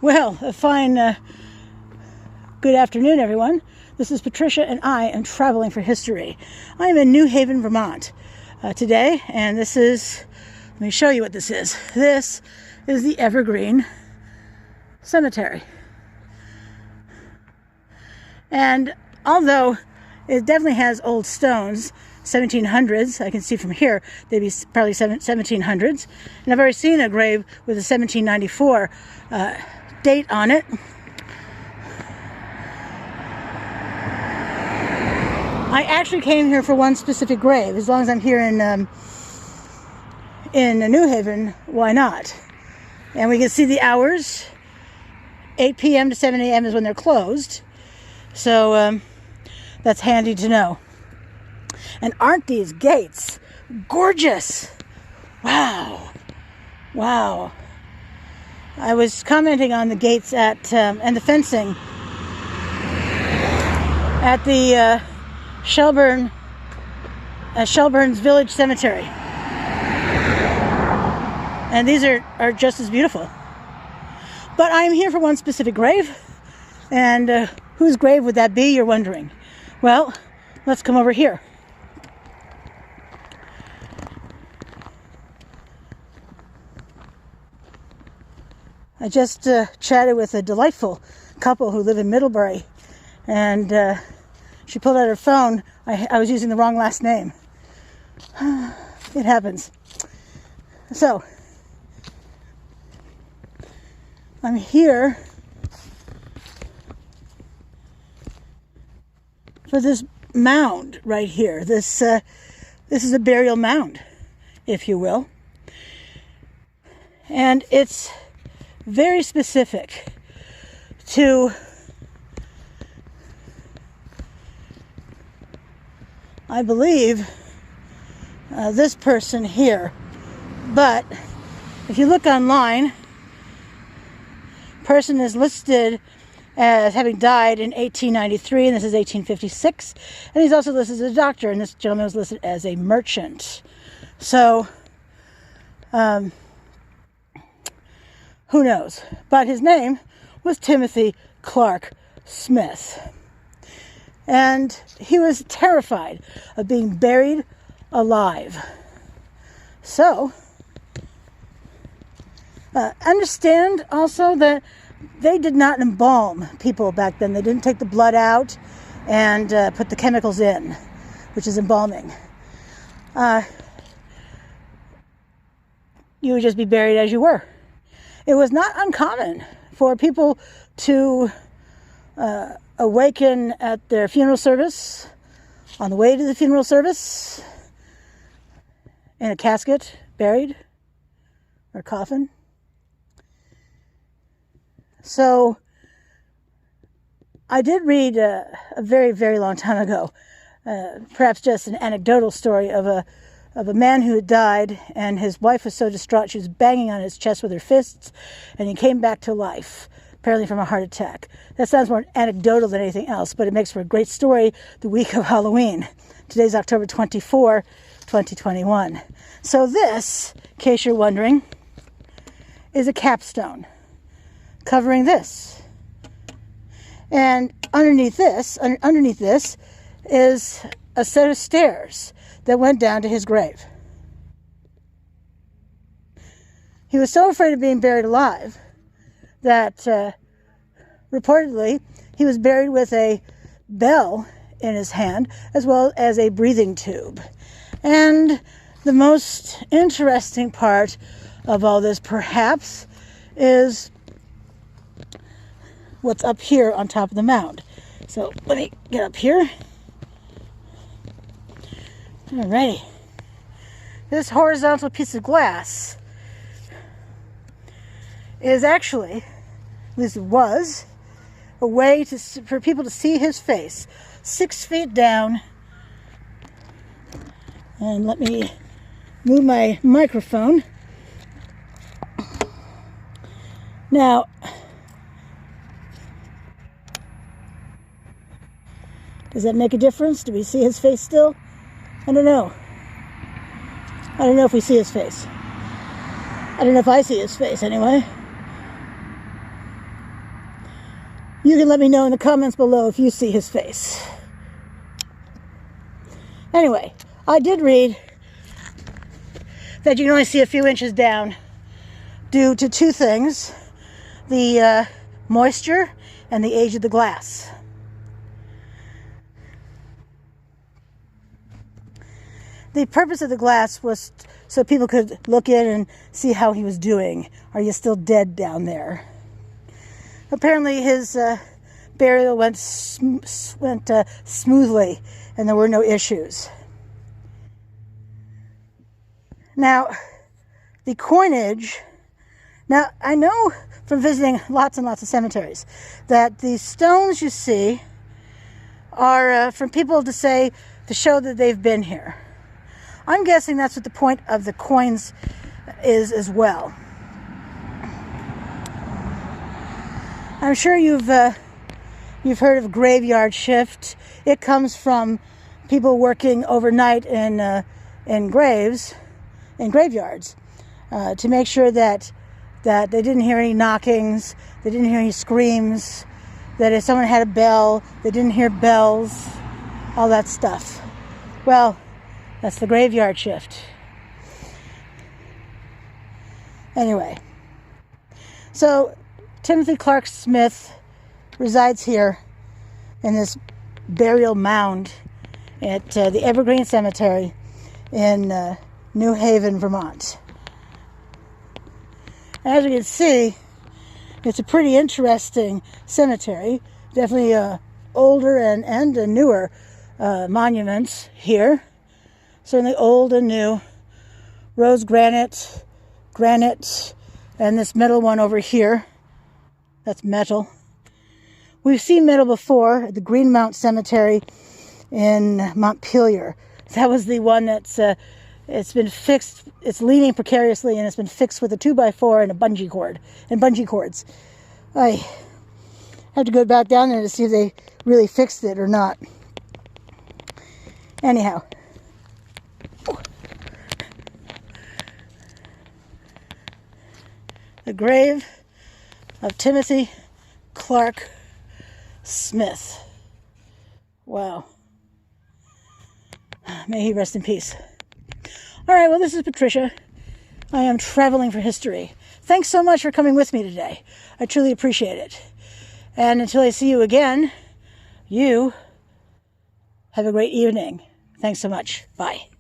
Well, a fine good afternoon, everyone. This is Patricia, and I am traveling for history. I am in New Haven, Vermont today, and this is, let me show you what this is. This is the Evergreen Cemetery. And although it definitely has old stones, 1700s, I can see from here, they'd be probably 1700s. And I've already seen a grave with a 1794 date on it. I actually came here for one specific grave. As long as I'm here in New Haven, why not? And we can see the hours. 8 p.m. to 7 a.m. is when they're closed. So that's handy to know. And aren't these gates gorgeous? Wow. Wow. I was commenting on the gates at and the fencing at the Shelburne's Village Cemetery. And these are just as beautiful. But I'm here for one specific grave. And whose grave would that be, you're wondering? Well, let's come over here. I just chatted with a delightful couple who live in Middlebury, and she pulled out her phone. I was using the wrong last name. It happens. So, I'm here for this mound right here. This is a burial mound, if you will. And it's very specific to, I believe, this person here. But if you look online, person is listed as having died in 1893, and this is 1856. And he's also listed as a doctor, and this gentleman was listed as a merchant. So, who knows? But his name was Timothy Clark Smith. And he was terrified of being buried alive. So, understand also that they did not embalm people back then. They didn't take the blood out and put the chemicals in, which is embalming. You would just be buried as you were. It was not uncommon for people to awaken at their funeral service, on the way to the funeral service, in a casket, buried, or coffin. So, I did read a very, very long time ago, perhaps just an anecdotal story of a man who had died, and his wife was so distraught she was banging on his chest with her fists, and he came back to life, apparently from a heart attack. That sounds more anecdotal than anything else, but it makes for a great story the week of Halloween. Today's October 24, 2021. So this, in case you're wondering, is a capstone covering this. And underneath this is a set of stairs that went down to his grave. He was so afraid of being buried alive that reportedly he was buried with a bell in his hand as well as a breathing tube. And the most interesting part of all this, perhaps, is what's up here on top of the mound. So let me get up here. Alrighty. This horizontal piece of glass is actually, at least it was, a way for people to see his face. 6 feet down. And let me move my microphone. Now, does that make a difference? Do we see his face still? I don't know. I don't know if we see his face. I don't know if I see his face anyway. You can let me know in the comments below if you see his face. Anyway, I did read that you can only see a few inches down due to two things: the moisture and the age of the glass. The purpose of the glass was so people could look in and see how he was doing. Are you still dead down there? Apparently his burial went smoothly and there were no issues. Now, the coinage. Now, I know from visiting lots and lots of cemeteries that the stones you see are from people to show that they've been here. I'm guessing that's what the point of the coins is as well. I'm sure you've heard of graveyard shift. It comes from people working overnight in graveyards to make sure that they didn't hear any knockings, they didn't hear any screams, that if someone had a bell, they didn't hear bells, all that stuff. Well, that's the graveyard shift. Anyway, so Timothy Clark Smith resides here in this burial mound at the Evergreen Cemetery in New Haven, Vermont. As you can see, it's a pretty interesting cemetery. Definitely older and newer monuments here. Certainly old and new. Rose granite, and this metal one over here. That's metal. We've seen metal before at the Greenmount Cemetery in Montpelier. That was the one that's it's been fixed. It's leaning precariously, and it's been fixed with a 2x4 and a bungee cord and bungee cords. I have to go back down there to see if they really fixed it or not. Anyhow. The grave of Timothy Clark Smith. Wow. May he rest in peace. All right, well, this is Patricia. I am traveling for history. Thanks so much for coming with me today. I truly appreciate it. And until I see you again, you have a great evening. Thanks so much. Bye.